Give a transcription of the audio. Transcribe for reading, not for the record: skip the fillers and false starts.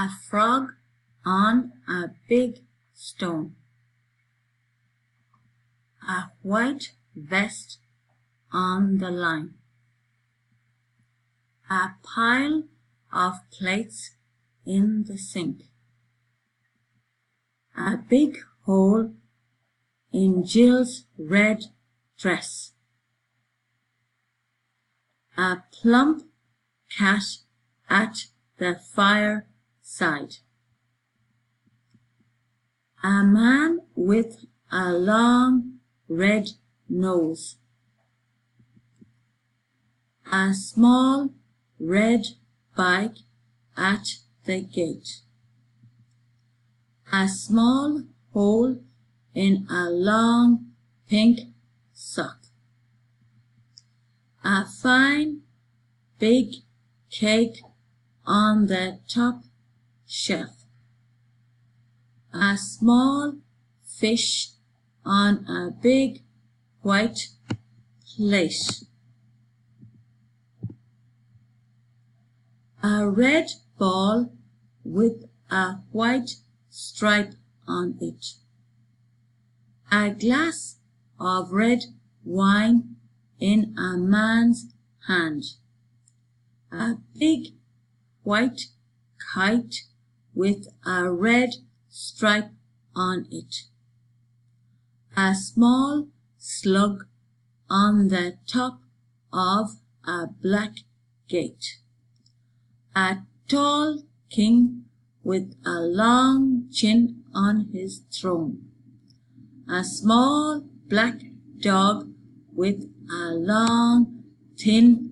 A frog on a big stone. A white vest on the line. A pile of plates in the sink. A big hole in Jill's red dress. A plump cat at the fireside. A man with a long red nose. A small red bike at the gate. A small hole in a long pink sock. A fine big cake on the top shelf. A small fish on a big white plate. A red ball with a white stripe on it. A glass of red wine in a man's hand. A big white kite with a red stripe on it. A small slug on the top of a black gate. A tall king with a long chin on his throne. A small black dog with a long thin